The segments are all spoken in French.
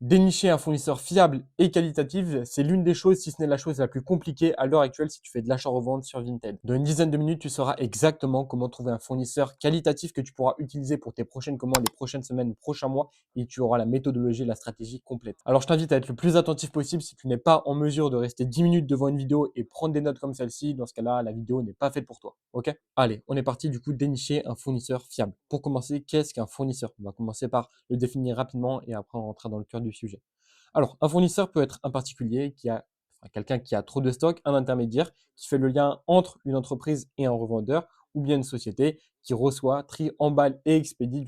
Dénicher un fournisseur fiable et qualitatif, c'est l'une des choses, si ce n'est la chose la plus compliquée à l'heure actuelle si tu fais de l'achat-revente sur Vinted. Dans une dizaine de minutes, tu sauras exactement comment trouver un fournisseur qualitatif que tu pourras utiliser pour tes prochaines commandes, les prochaines semaines, les prochains mois, et tu auras la méthodologie et la stratégie complète. Alors, je t'invite à être le plus attentif possible si tu n'es pas en mesure de rester 10 minutes devant une vidéo et prendre des notes comme celle-ci. Dans ce cas-là, la vidéo n'est pas faite pour toi. Ok? Allez, on est parti du coup dénicher un fournisseur fiable. Pour commencer, qu'est-ce qu'un fournisseur? On va commencer par le définir rapidement et après on rentrera dans le cœur du sujet. Alors, un fournisseur peut être un particulier qui a, enfin, quelqu'un qui a trop de stock, un intermédiaire qui fait le lien entre une entreprise et un revendeur, ou bien une société qui reçoit, trie, emballe et expédie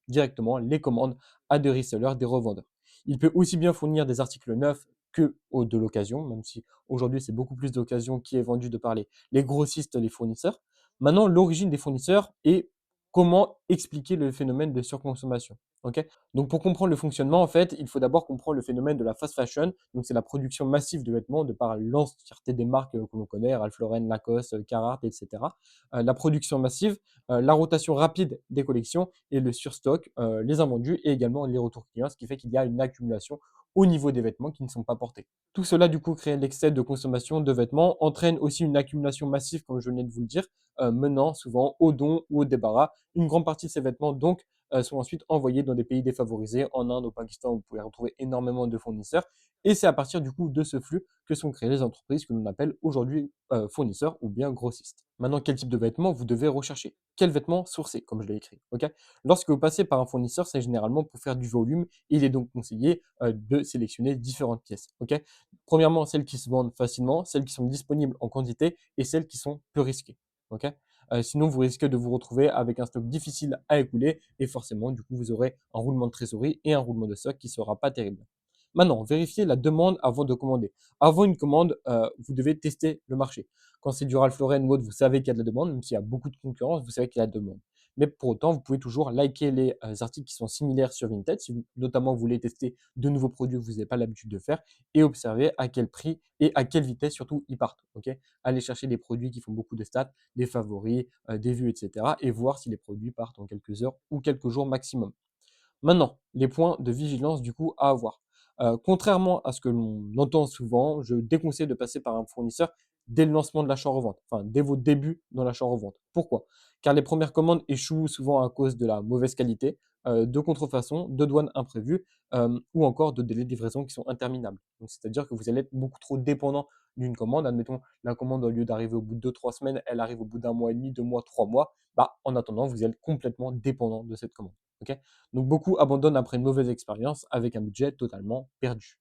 directement les commandes à des resellers, des revendeurs. Il peut aussi bien fournir des articles neufs que de l'occasion, même si aujourd'hui c'est beaucoup plus d'occasion qui est vendu de par les grossistes, les fournisseurs. Maintenant, l'origine des fournisseurs et comment expliquer le phénomène de surconsommation. Ok. Donc, pour comprendre le fonctionnement, en fait, il faut d'abord comprendre le phénomène de la fast fashion. Donc, c'est la production massive de vêtements de par l'entièreté des marques que l'on connaît, Ralph Lauren, Lacoste, Carhartt, etc. La production massive, la rotation rapide des collections et le surstock, les invendus et également les retours clients, ce qui fait qu'il y a une accumulation au niveau des vêtements qui ne sont pas portés. Tout cela, du coup, crée l'excès de consommation de vêtements, entraîne aussi une accumulation massive, comme je venais de vous le dire, menant souvent au don ou au débarras. Une grande partie de ces vêtements, donc, sont ensuite envoyés dans des pays défavorisés. En Inde, au Pakistan, vous pouvez retrouver énormément de fournisseurs. Et c'est à partir du coup de ce flux que sont créées les entreprises que l'on appelle aujourd'hui fournisseurs ou bien grossistes. Maintenant, quel type de vêtements vous devez rechercher? Quels vêtements sourcer, comme je l'ai écrit, ok? Lorsque vous passez par un fournisseur, c'est généralement pour faire du volume. Il est donc conseillé de sélectionner différentes pièces, ok? Premièrement, celles qui se vendent facilement, celles qui sont disponibles en quantité et celles qui sont peu risquées, ok? Sinon, vous risquez de vous retrouver avec un stock difficile à écouler et forcément, du coup, vous aurez un roulement de trésorerie et un roulement de stock qui ne sera pas terrible. Maintenant, vérifiez la demande avant de commander. Avant une commande, vous devez tester le marché. Quand c'est du Ralph Lauren ou autre, vous savez qu'il y a de la demande, même s'il y a beaucoup de concurrence, vous savez qu'il y a de la demande. Mais pour autant, vous pouvez toujours liker les articles qui sont similaires sur Vinted, si vous, notamment vous voulez tester de nouveaux produits que vous n'avez pas l'habitude de faire, et observer à quel prix et à quelle vitesse surtout ils partent. Ok. Allez chercher des produits qui font beaucoup de stats, des favoris, des vues, etc. et voir si les produits partent en quelques heures ou quelques jours maximum. Maintenant, les points de vigilance du coup à avoir. Contrairement à ce que l'on entend souvent, je déconseille de passer par un fournisseur dès le lancement de l'achat-revente, enfin dès vos débuts dans l'achat-revente. Pourquoi? Car les premières commandes échouent souvent à cause de la mauvaise qualité, de contrefaçon, de douane imprévues ou encore de délais de livraison qui sont interminables. Donc, c'est-à-dire que vous allez être beaucoup trop dépendant d'une commande. Admettons, la commande, au lieu d'arriver au bout de 2, 3 semaines, elle arrive au bout d'un mois et demi, 2 mois, 3 mois. Bah, en attendant, vous êtes complètement dépendant de cette commande. Ok. Donc beaucoup abandonnent après une mauvaise expérience avec un budget totalement perdu.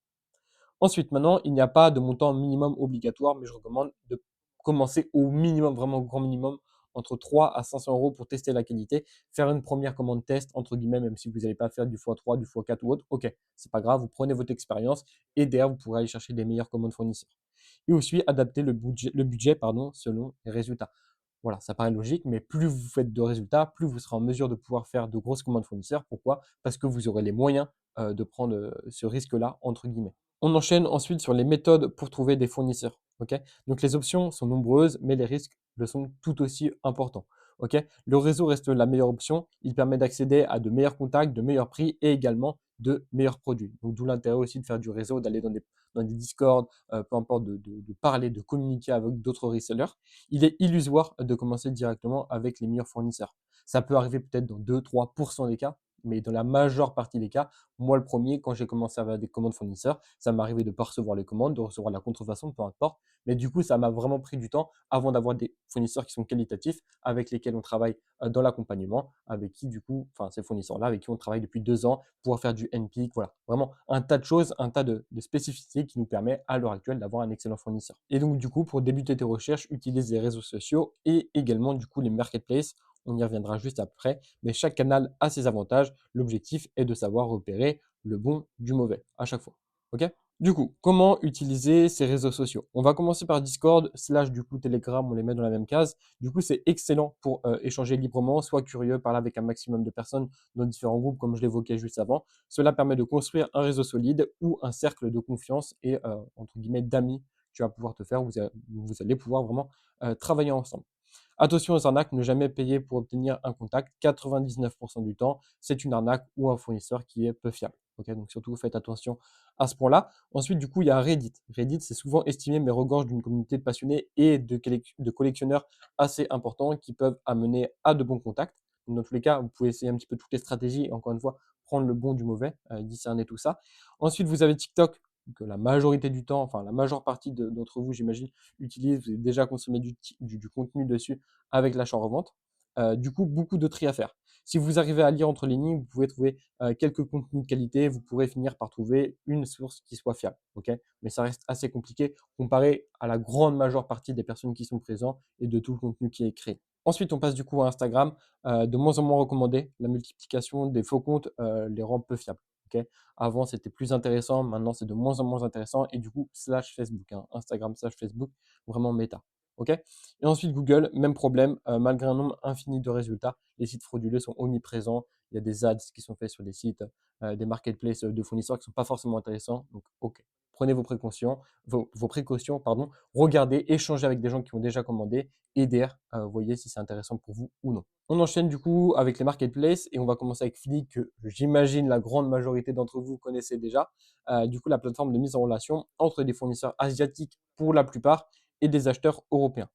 Ensuite, maintenant, il n'y a pas de montant minimum obligatoire, mais je recommande de commencer au minimum, vraiment au grand minimum, entre 3 à 500 euros pour tester la qualité, faire une première commande test, entre guillemets, même si vous n'allez pas faire du x3, du x4 ou autre, ok, c'est pas grave, vous prenez votre expérience et derrière, vous pourrez aller chercher des meilleures commandes fournisseurs. Et aussi adapter le budget pardon, selon les résultats. Voilà, ça paraît logique, mais plus vous faites de résultats, plus vous serez en mesure de pouvoir faire de grosses commandes fournisseurs. Pourquoi? Parce que vous aurez les moyens de prendre ce risque-là, entre guillemets. On enchaîne ensuite sur les méthodes pour trouver des fournisseurs. Ok. Donc les options sont nombreuses, mais les risques le sont tout aussi importants. Ok. Le réseau reste la meilleure option. Il permet d'accéder à de meilleurs contacts, de meilleurs prix et également de meilleurs produits. Donc d'où l'intérêt aussi de faire du réseau, d'aller dans des Discord, peu importe, de parler, de communiquer avec d'autres resellers. Il est illusoire de commencer directement avec les meilleurs fournisseurs. Ça peut arriver peut-être dans 2-3% des cas, mais dans la majeure partie des cas, moi le premier, quand j'ai commencé à avoir des commandes fournisseurs, ça m'arrivait de ne pas recevoir les commandes, de recevoir la contrefaçon, peu importe. Mais du coup, ça m'a vraiment pris du temps avant d'avoir des fournisseurs qui sont qualitatifs, avec lesquels on travaille dans l'accompagnement, avec qui du coup, enfin ces fournisseurs-là, avec qui on travaille depuis 2 ans, pour faire du NPIC, voilà. Vraiment un tas de choses, un tas de spécificités qui nous permet à l'heure actuelle d'avoir un excellent fournisseur. Et donc du coup, pour débuter tes recherches, utilise les réseaux sociaux et également du coup les marketplaces. On y reviendra juste après, mais chaque canal a ses avantages. L'objectif est de savoir repérer le bon du mauvais à chaque fois. Ok. Du coup, comment utiliser ces réseaux sociaux? On va commencer par Discord, slash du coup Telegram, on les met dans la même case. Du coup, c'est excellent pour échanger librement, sois curieux, parler avec un maximum de personnes dans différents groupes, comme je l'évoquais juste avant. Cela permet de construire un réseau solide ou un cercle de confiance et entre guillemets d'amis que tu vas pouvoir te faire. Vous allez pouvoir vraiment travailler ensemble. Attention aux arnaques, ne jamais payer pour obtenir un contact. 99% du temps, c'est une arnaque ou un fournisseur qui est peu fiable. OK? Donc surtout, faites attention à ce point-là. Ensuite, du coup, il y a Reddit. Reddit, c'est souvent estimé, mais regorge d'une communauté de passionnés et de collectionneurs assez importants qui peuvent amener à de bons contacts. Donc, dans tous les cas, vous pouvez essayer un petit peu toutes les stratégies et encore une fois, prendre le bon du mauvais, discerner tout ça. Ensuite, vous avez TikTok, que la majorité du temps, enfin la majeure partie d'entre vous, j'imagine, utilisent. Vous avez déjà consommé du contenu dessus avec l'achat-revente. Du coup, beaucoup de tri à faire. Si vous arrivez à lire entre les lignes, vous pouvez trouver quelques contenus de qualité, vous pourrez finir par trouver une source qui soit fiable. Ok, mais ça reste assez compliqué comparé à la grande majeure partie des personnes qui sont présentes et de tout le contenu qui est créé. Ensuite, on passe du coup à Instagram, de moins en moins recommandé. La multiplication des faux comptes les rend peu fiables. Ok, avant, c'était plus intéressant, maintenant, c'est de moins en moins intéressant. Et du coup, slash Facebook, hein, Instagram slash Facebook, vraiment méta. Ok, et ensuite, Google, même problème, malgré un nombre infini de résultats, les sites frauduleux sont omniprésents. Il y a des ads qui sont faits sur des sites, des marketplaces de fournisseurs qui ne sont pas forcément intéressants. Donc, ok, prenez vos précautions, pardon, regardez, échangez avec des gens qui ont déjà commandé et derrière, voyez si c'est intéressant pour vous ou non. On enchaîne du coup avec les marketplaces et on va commencer avec Flick, que j'imagine la grande majorité d'entre vous connaissez déjà. Du coup, la plateforme de mise en relation entre des fournisseurs asiatiques pour la plupart et des acheteurs européens.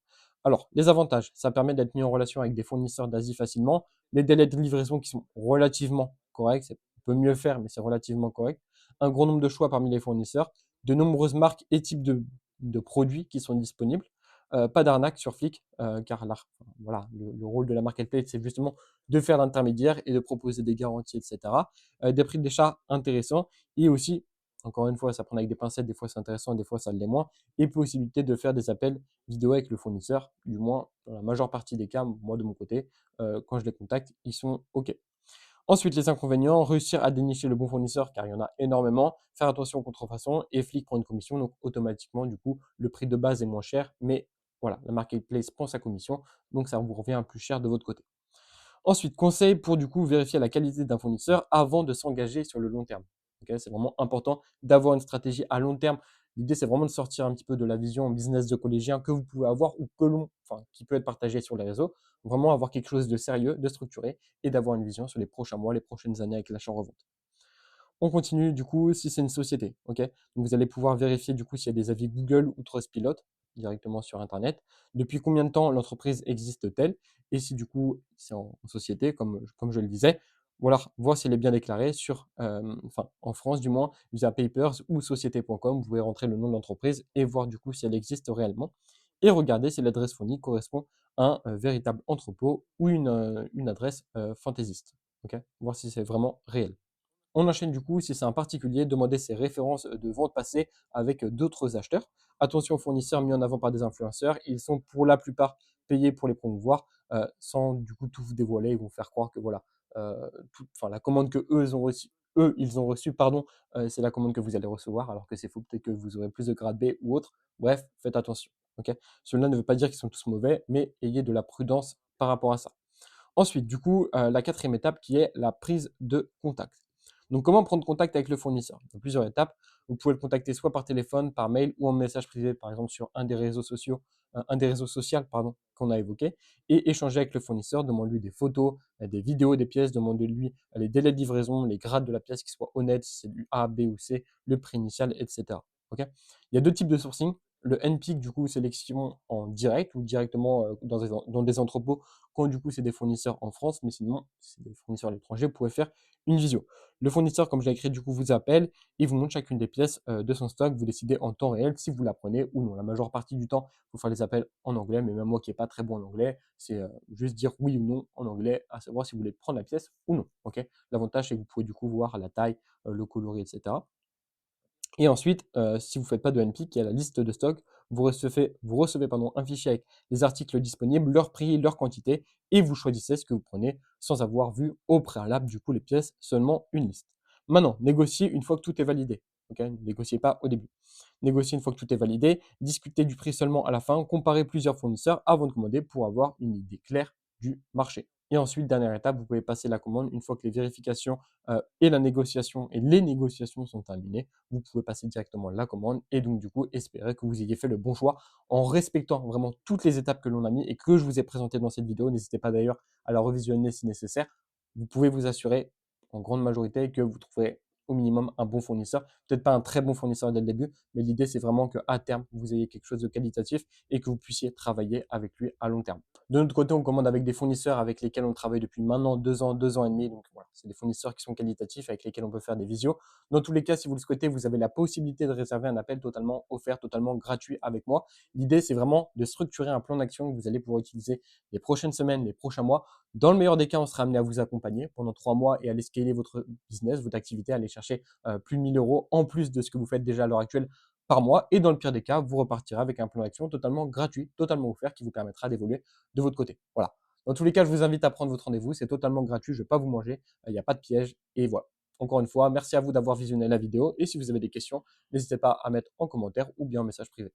Alors, les avantages, ça permet d'être mis en relation avec des fournisseurs d'Asie facilement, les délais de livraison qui sont relativement corrects, on peut mieux faire, mais c'est relativement correct, un grand nombre de choix parmi les fournisseurs, de nombreuses marques et types de produits qui sont disponibles, pas d'arnaque sur Flick, car voilà, le rôle de la marketplace, c'est justement de faire l'intermédiaire et de proposer des garanties, etc. Des prix d'achat intéressants et aussi, encore une fois, ça prend avec des pincettes, des fois c'est intéressant, des fois ça l'est moins, et possibilité de faire des appels vidéo avec le fournisseur, du moins dans la majeure partie des cas, moi de mon côté, quand je les contacte, ils sont OK. Ensuite, les inconvénients, réussir à dénicher le bon fournisseur, car il y en a énormément, faire attention aux contrefaçons, et Flick prend une commission, donc automatiquement, du coup, le prix de base est moins cher, mais voilà, la marketplace prend sa commission, donc ça vous revient plus cher de votre côté. Ensuite, conseil pour du coup vérifier la qualité d'un fournisseur avant de s'engager sur le long terme. Ok, c'est vraiment important d'avoir une stratégie à long terme. L'idée, c'est vraiment de sortir un petit peu de la vision business de collégien que vous pouvez avoir ou qui peut être partagée sur les réseaux. Vraiment avoir quelque chose de sérieux, de structuré et d'avoir une vision sur les prochains mois, les prochaines années avec l'achat-revente. On continue du coup si c'est une société. Ok, donc vous allez pouvoir vérifier du coup s'il y a des avis Google ou Trustpilot directement sur Internet. Depuis combien de temps l'entreprise existe-t-elle? Et si du coup c'est en société, comme je le disais, voilà, voir si elle est bien déclarée sur, en France du moins, via Papers ou société.com. Vous pouvez rentrer le nom de l'entreprise et voir du coup si elle existe réellement. Et regarder si l'adresse fournie correspond à un véritable entrepôt ou une adresse fantaisiste. Ok, voir si c'est vraiment réel. On enchaîne du coup, si c'est un particulier, demander ses références de vente passées avec d'autres acheteurs. Attention aux fournisseurs mis en avant par des influenceurs, ils sont pour la plupart payés pour les promouvoir sans du coup tout vous dévoiler. Ils vont faire croire que voilà, la commande que ils ont reçue, pardon, c'est la commande que vous allez recevoir, alors que c'est faux. Peut-être que vous aurez plus de grade B ou autre. Bref, faites attention. Ok, cela ne veut pas dire qu'ils sont tous mauvais, mais ayez de la prudence par rapport à ça. Ensuite, du coup, la quatrième étape qui est la prise de contact. Donc, comment prendre contact avec le fournisseur? Il y a plusieurs étapes. Vous pouvez le contacter soit par téléphone, par mail ou en message privé, par exemple sur un des réseaux sociaux pardon, qu'on a évoqué, et échanger avec le fournisseur. Demandez-lui des photos, des vidéos des pièces, demandez-lui les délais de livraison, les grades de la pièce qui soient honnêtes, si c'est du A, B ou C, le prix initial, etc. Ok, il y a deux types de sourcing. Le NPIC, du coup, sélection en direct ou directement dans des entrepôts quand du coup c'est des fournisseurs en France, mais sinon, si c'est des fournisseurs à l'étranger, vous pouvez faire une visio. Le fournisseur, comme je l'ai écrit, du coup vous appelle et vous montre chacune des pièces de son stock. Vous décidez en temps réel si vous la prenez ou non. La majeure partie du temps, il faut faire les appels en anglais, mais même moi qui n'ai pas très bon en anglais, c'est juste dire oui ou non en anglais, à savoir si vous voulez prendre la pièce ou non. Ok, l'avantage, c'est que vous pouvez du coup voir la taille, le coloris, etc. Et ensuite, si vous ne faites pas de NPIC, il y a la liste de stock. Vous recevez un fichier avec les articles disponibles, leur prix, leur quantité, et vous choisissez ce que vous prenez sans avoir vu au préalable du coup les pièces, seulement une liste. Maintenant, négociez une fois que tout est validé. Ok, ne négociez pas au début. Négociez une fois que tout est validé, discutez du prix seulement à la fin, comparez plusieurs fournisseurs avant de commander pour avoir une idée claire du marché. Et ensuite, dernière étape, vous pouvez passer la commande une fois que les vérifications et les négociations sont terminées. Vous pouvez passer directement la commande et donc du coup espérer que vous ayez fait le bon choix en respectant vraiment toutes les étapes que l'on a mis et que je vous ai présentées dans cette vidéo. N'hésitez pas d'ailleurs à la revisionner si nécessaire. Vous pouvez vous assurer en grande majorité que vous trouverez au minimum un bon fournisseur. Peut-être pas un très bon fournisseur dès le début, mais l'idée, c'est vraiment qu'à terme, vous ayez quelque chose de qualitatif et que vous puissiez travailler avec lui à long terme. De notre côté, on commande avec des fournisseurs avec lesquels on travaille depuis maintenant 2 ans et demi. Donc voilà, c'est des fournisseurs qui sont qualitatifs avec lesquels on peut faire des visios. Dans tous les cas, si vous le souhaitez, vous avez la possibilité de réserver un appel totalement offert, totalement gratuit avec moi. L'idée, c'est vraiment de structurer un plan d'action que vous allez pouvoir utiliser les prochaines semaines, les prochains mois. Dans le meilleur des cas, on sera amené à vous accompagner pendant 3 mois et aller scaler votre business, votre activité, aller chercher plus de 1 000 € en plus de ce que vous faites déjà à l'heure actuelle par mois. Et dans le pire des cas, vous repartirez avec un plan d'action totalement gratuit, totalement offert, qui vous permettra d'évoluer de votre côté. Voilà. Dans tous les cas, je vous invite à prendre votre rendez-vous. C'est totalement gratuit. Je ne vais pas vous manger. Il n'y a pas de piège. Et voilà. Encore une fois, merci à vous d'avoir visionné la vidéo. Et si vous avez des questions, n'hésitez pas à mettre en commentaire ou bien en message privé.